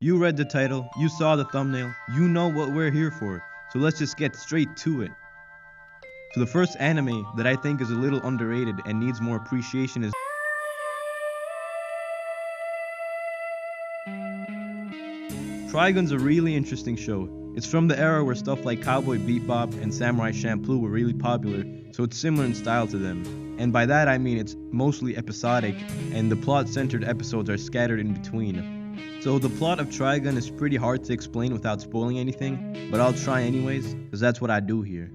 You read the title, you saw the thumbnail, you know what we're here for, so let's just get straight to it. So the first anime that I think is a little underrated and needs more appreciation is Trigun's a really interesting show. It's from the era where stuff like Cowboy Bebop and Samurai Champloo were really popular, so it's similar in style to them. And by that I mean it's mostly episodic, and the plot-centered episodes are scattered in between. So the plot of Trigun is pretty hard to explain without spoiling anything, but I'll try anyways, because that's what I do here.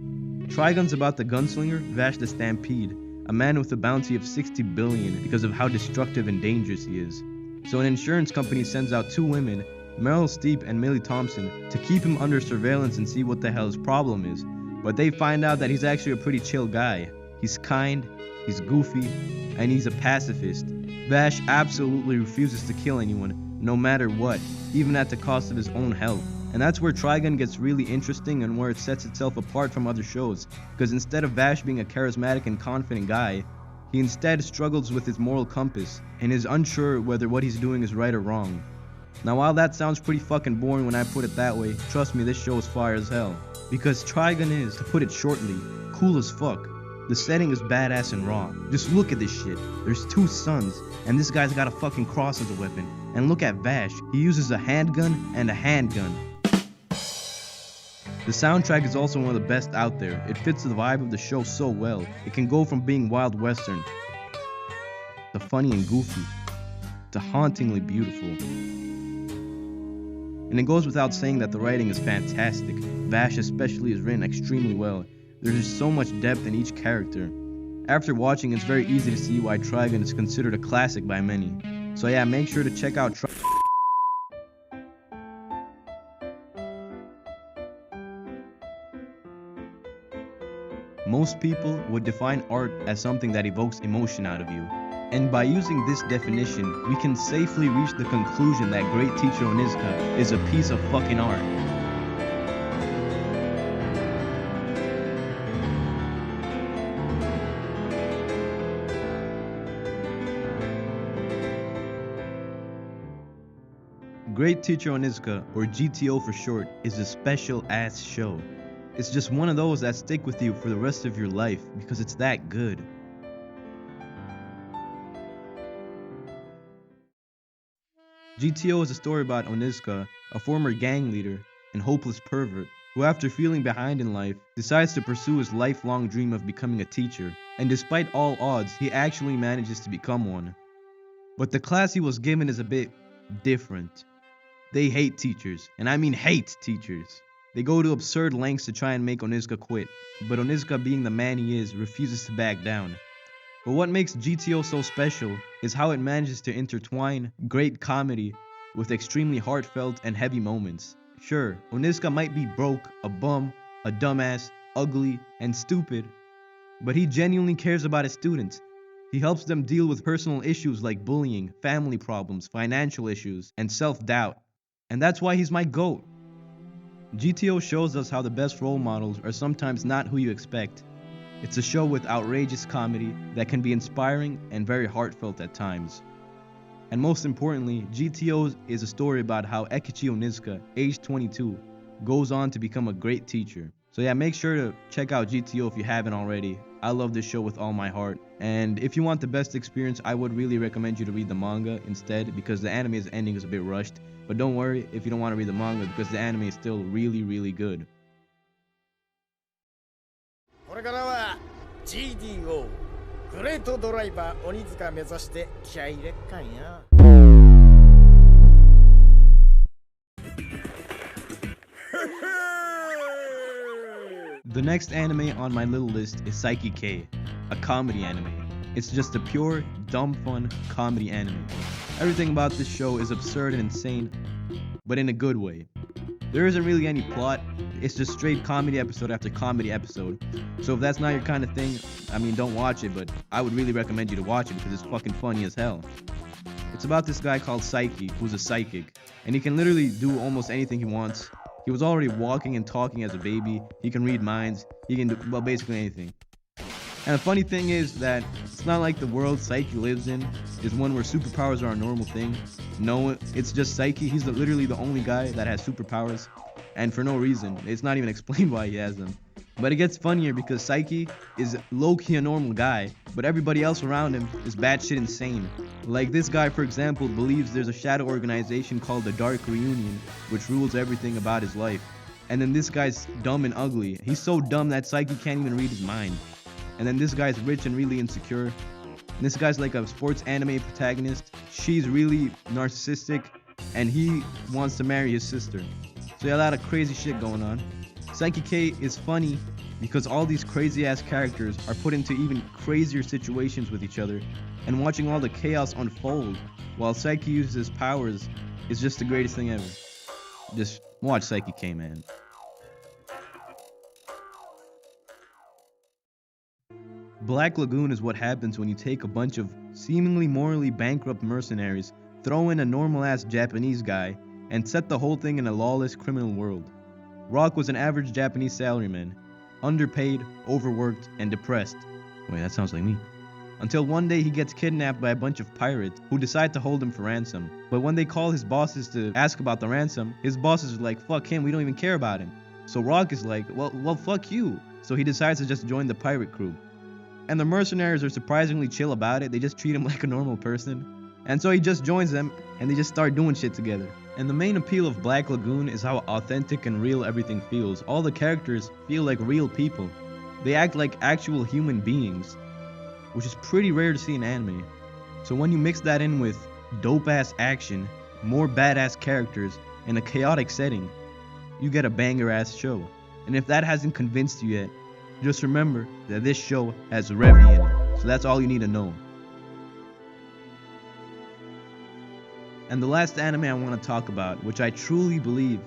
Trigun's about the gunslinger, Vash the Stampede, a man with a bounty of 60 billion because of how destructive and dangerous he is. So an insurance company sends out two women, Meryl Streep and Millie Thompson, to keep him under surveillance and see what the hell his problem is. But they find out that he's actually a pretty chill guy. He's kind, he's goofy, and he's a pacifist. Vash absolutely refuses to kill anyone, no matter what, even at the cost of his own health. And that's where Trigun gets really interesting and where it sets itself apart from other shows, because instead of Vash being a charismatic and confident guy, he instead struggles with his moral compass and is unsure whether what he's doing is right or wrong. Now while that sounds pretty fucking boring when I put it that way, trust me, this show is fire as hell. Because Trigun is, to put it shortly, cool as fuck. The setting is badass and raw. Just look at this shit. There's two suns, and this guy's got a fucking cross as a weapon. And look at Vash, he uses a handgun and a handgun. The soundtrack is also one of the best out there. It fits the vibe of the show so well. It can go from being wild western, to funny and goofy, to hauntingly beautiful. And it goes without saying that the writing is fantastic. Vash especially is written extremely well. There's just so much depth in each character. After watching, it's very easy to see why Trigun is considered a classic by many. So yeah, make sure to check out Most people would define art as something that evokes emotion out of you. And by using this definition, we can safely reach the conclusion that Great Teacher Onizuka is a piece of fucking art. Great Teacher Onizuka, or GTO for short, is a special ass show. It's just one of those that stick with you for the rest of your life because it's that good. GTO is a story about Onizuka, a former gang leader and hopeless pervert, who after feeling behind in life, decides to pursue his lifelong dream of becoming a teacher, and despite all odds, he actually manages to become one. But the class he was given is a bit different. They hate teachers, and I mean hate teachers. They go to absurd lengths to try and make Onizuka quit, but Onizuka, being the man he is, refuses to back down. But what makes GTO so special is how it manages to intertwine great comedy with extremely heartfelt and heavy moments. Sure, Onizuka might be broke, a bum, a dumbass, ugly, and stupid, but he genuinely cares about his students. He helps them deal with personal issues like bullying, family problems, financial issues, and self-doubt. And that's why he's my GOAT. GTO shows us how the best role models are sometimes not who you expect. It's a show with outrageous comedy that can be inspiring and very heartfelt at times. And most importantly, GTO is a story about how Ekichi Onizuka, age 22, goes on to become a great teacher. So yeah, make sure to check out GTO if you haven't already. I love this show with all my heart. And if you want the best experience, I would really recommend you to read the manga instead, because the anime's ending is a bit rushed. But don't worry if you don't want to read the manga, because the anime is still really, really good. これからは GDO グレートドライバー鬼塚目指して気合い入れっかんや。The next anime on my little list is Saiki.k, a comedy anime. It's just a pure, dumb fun comedy anime. Everything about this show is absurd and insane, but in a good way. There isn't really any plot, it's just straight comedy episode after comedy episode. So if that's not your kind of thing, I mean, don't watch it, but I would really recommend you to watch it because it's fucking funny as hell. It's about this guy called Saiki, who's a psychic, and he can literally do almost anything he wants. He was already walking and talking as a baby, he can read minds, he can do, well, basically anything. And the funny thing is that it's not like the world Saiki lives in is one where superpowers are a normal thing. No, it's just Saiki. He's literally the only guy that has superpowers, and for no reason. It's not even explained why he has them. But it gets funnier because Saiki is low-key a normal guy, but everybody else around him is batshit insane. Like this guy, for example, believes there's a shadow organization called the Dark Reunion, which rules everything about his life. And then this guy's dumb and ugly. He's so dumb that Saiki can't even read his mind. And then this guy's rich and really insecure. And this guy's like a sports anime protagonist. She's really narcissistic, and he wants to marry his sister. So yeah, a lot of crazy shit going on. Saiki-k is funny because all these crazy ass characters are put into even crazier situations with each other, and watching all the chaos unfold while Saiki uses his powers is just the greatest thing ever. Just watch Saiki-k, man. Black Lagoon is what happens when you take a bunch of seemingly morally bankrupt mercenaries, throw in a normal ass Japanese guy, and set the whole thing in a lawless criminal world. Rock was an average Japanese salaryman, underpaid, overworked, and depressed. Wait, that sounds like me. Until one day he gets kidnapped by a bunch of pirates who decide to hold him for ransom. But when they call his bosses to ask about the ransom, his bosses are like, fuck him, we don't even care about him. So Rock is like, well, fuck you. So he decides to just join the pirate crew. And the mercenaries are surprisingly chill about it, they just treat him like a normal person. And so he just joins them, and they just start doing shit together. And the main appeal of Black Lagoon is how authentic and real everything feels. All the characters feel like real people. They act like actual human beings, which is pretty rare to see in anime. So when you mix that in with dope-ass action, more badass characters, and a chaotic setting, you get a banger-ass show. And if that hasn't convinced you yet, just remember that this show has Revy in it. So that's all you need to know. And the last anime I want to talk about, which I truly believe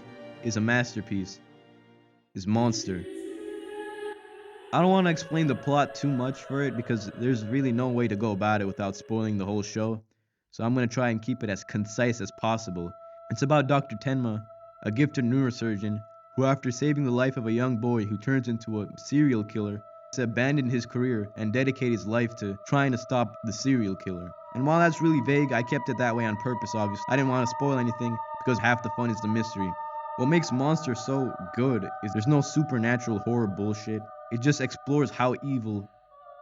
is a masterpiece, is Monster. I don't want to explain the plot too much for it because there's really no way to go about it without spoiling the whole show. So I'm going to try and keep it as concise as possible. It's about Dr. Tenma, a gifted neurosurgeon who, after saving the life of a young boy who turns into a serial killer, has abandoned his career and dedicated his life to trying to stop the serial killer. And while that's really vague, I kept it that way on purpose, obviously. I didn't want to spoil anything because half the fun is the mystery. What makes Monster so good is there's no supernatural horror bullshit. It just explores how evil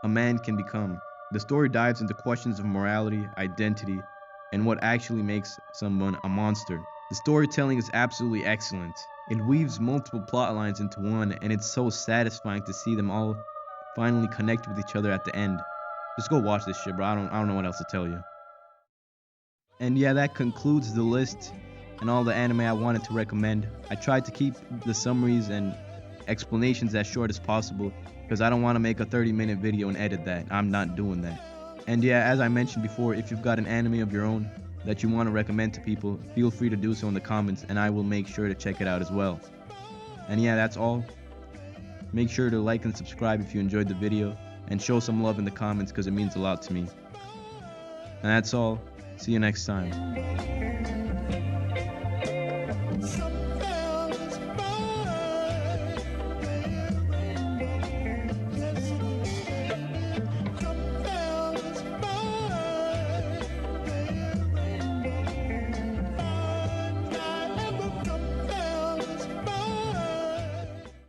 a man can become. The story dives into questions of morality, identity, and what actually makes someone a monster. The storytelling is absolutely excellent. It weaves multiple plot lines into one, and it's so satisfying to see them all finally connect with each other at the end. Just go watch this shit, bro. I don't know what else to tell you. And yeah, that concludes the list and all the anime I wanted to recommend. I tried to keep the summaries and explanations as short as possible because I don't want to make a 30-minute video and edit that. I'm not doing that. And yeah, as I mentioned before, if you've got an anime of your own that you want to recommend to people, feel free to do so in the comments and I will make sure to check it out as well. And yeah, that's all. Make sure to like and subscribe if you enjoyed the video, and show some love in the comments because it means a lot to me. And that's all. See you next time.